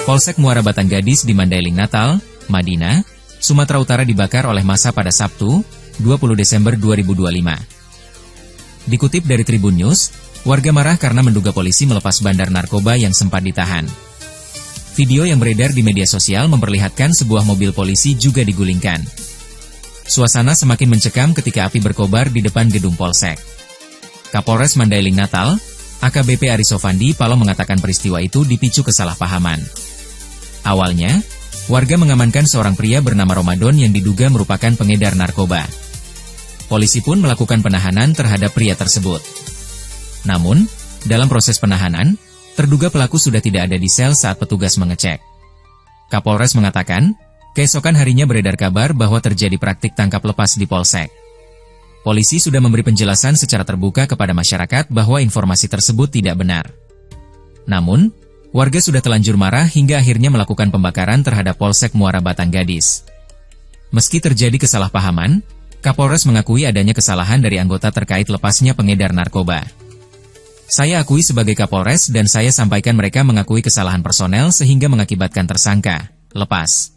Polsek Muara Batanggadis di Mandailing Natal, Madinah, Sumatera Utara dibakar oleh massa pada Sabtu, 20 Desember 2025. Dikutip dari Tribun News, warga marah karena menduga polisi melepas bandar narkoba yang sempat ditahan. Video yang beredar di media sosial memperlihatkan sebuah mobil polisi juga digulingkan. Suasana semakin mencekam ketika api berkobar di depan gedung Polsek. Kapolres Mandailing Natal, AKBP Arisofandi Palo mengatakan peristiwa itu dipicu kesalahpahaman. Awalnya, warga mengamankan seorang pria bernama Ramadan yang diduga merupakan pengedar narkoba. Polisi pun melakukan penahanan terhadap pria tersebut. Namun, dalam proses penahanan, terduga pelaku sudah tidak ada di sel saat petugas mengecek. Kapolres mengatakan, keesokan harinya beredar kabar bahwa terjadi praktik tangkap lepas di Polsek. Polisi sudah memberi penjelasan secara terbuka kepada masyarakat bahwa informasi tersebut tidak benar. Namun, warga sudah telanjur marah hingga akhirnya melakukan pembakaran terhadap Polsek Muara Batanggadis. Meski terjadi kesalahpahaman, Kapolres mengakui adanya kesalahan dari anggota terkait lepasnya pengedar narkoba. Saya akui sebagai Kapolres dan saya sampaikan mereka mengakui kesalahan personel sehingga mengakibatkan tersangka lepas.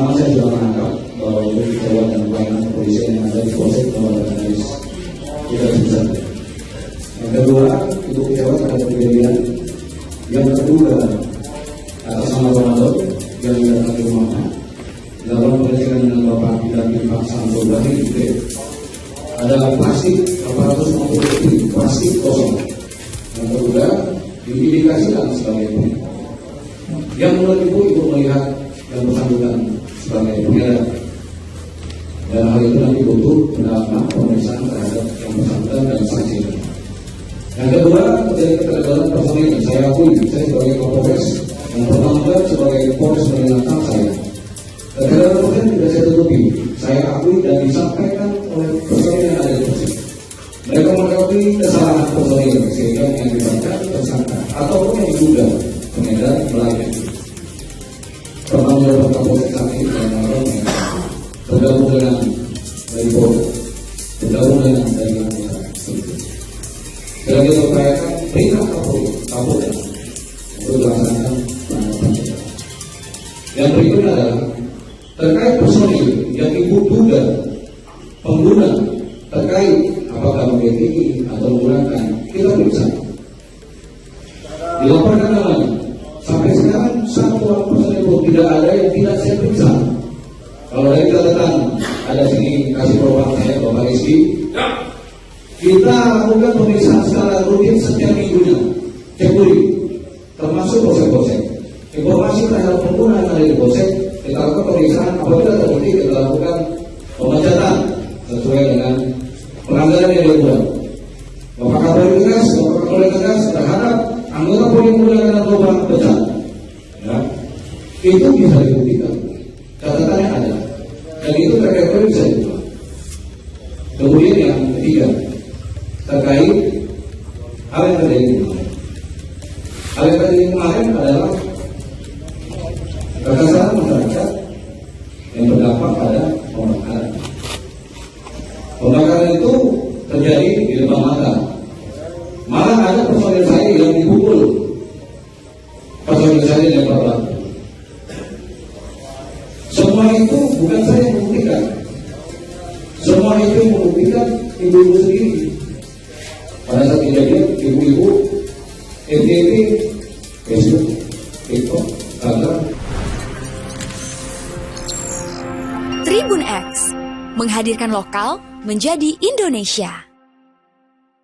Saya juga menangkap bahwa itu kecewa dan pelayanan kepolisian yang ada di Polsek Muara Batanggadis tidak bisa. Yang kedua, itu kecewa terhadap kejadian. Yang kedua, atas nama Ramadan yang datang ke rumahnya dalam pengecekan dengan Bapak dan Pak Santo Ibrahim ada plastik 450 lebih plastik kosong. Yang kedua, diindikasikan sebagai pengedar. Yang menurut itu melihat yang bersangkutan sebagai pengedar. Dan hal itu nanti butuh pendalaman pemeriksaan terhadap yang bersangkutan dan saksi. Yang kedua, terjadi keterlibatan personil. Saya akui, saya sebagai Kapolres yang pertama sebagai Polres mengingatkan saya. Keterlibatan personil tidak saya tutupi. Saya akui dan disampaikan oleh personil yang ada di Polsek. Mereka mengakui kesalahan personil sehingga mengakibatkan tersangka ataupun yang diduga pengedar melarikan diri. Pertama dari Kapolsek saat ini dan bergabung dengan dari Polri, bergabung dengan dari anggota. Dalam kita upayakan perintah Kapolri untuk melaksanakan penanganan. Yang berikutnya adalah terkait personil yang diduga pengguna terkait apakah memiliki atau menggunakan, kita periksa. Dilaporkan namanya. Sampai sekarang satu orang personil pun tidak ada yang tidak saya periksa. Kalau dari catatan ada sini kasih propam saya Bapak Rizky. Kita lakukan pemeriksaan secara rutin setiap minggunya, cekuri, termasuk polsek-polsek. Informasi terhadap pengguna yang ada di polsek, kita lakukan pemeriksaan. Apabila terbukti, kita lakukan pemecatan sesuai dengan pelanggaran yang dilakukan. Bapak Kapolri tegas, Bapak Kapolri tegas terhadap anggota Polri menggunakan narkoba pecat. Ya, itu bisa dibuktikan. Catatannya ada, dan itu terkait Polri bisa dibuat. Kemudian yang ketiga, terkait hal yang terjadi kemarin. Hal yang terjadi kemarin adalah kekesalan masyarakat yang berdampak pada pembakaran. Pembakaran itu terjadi di depan mata. Malah ada personil saya yang dipukul. Personil saya yang berlaku. Semua itu bukan saya yang membuktikan. Semua itu membuktikan ibu-ibu sendiri. Pada saat kejadian, ibu-ibu FTV, Facebook, TikTok, Instagram. Tribun X menghadirkan lokal menjadi Indonesia.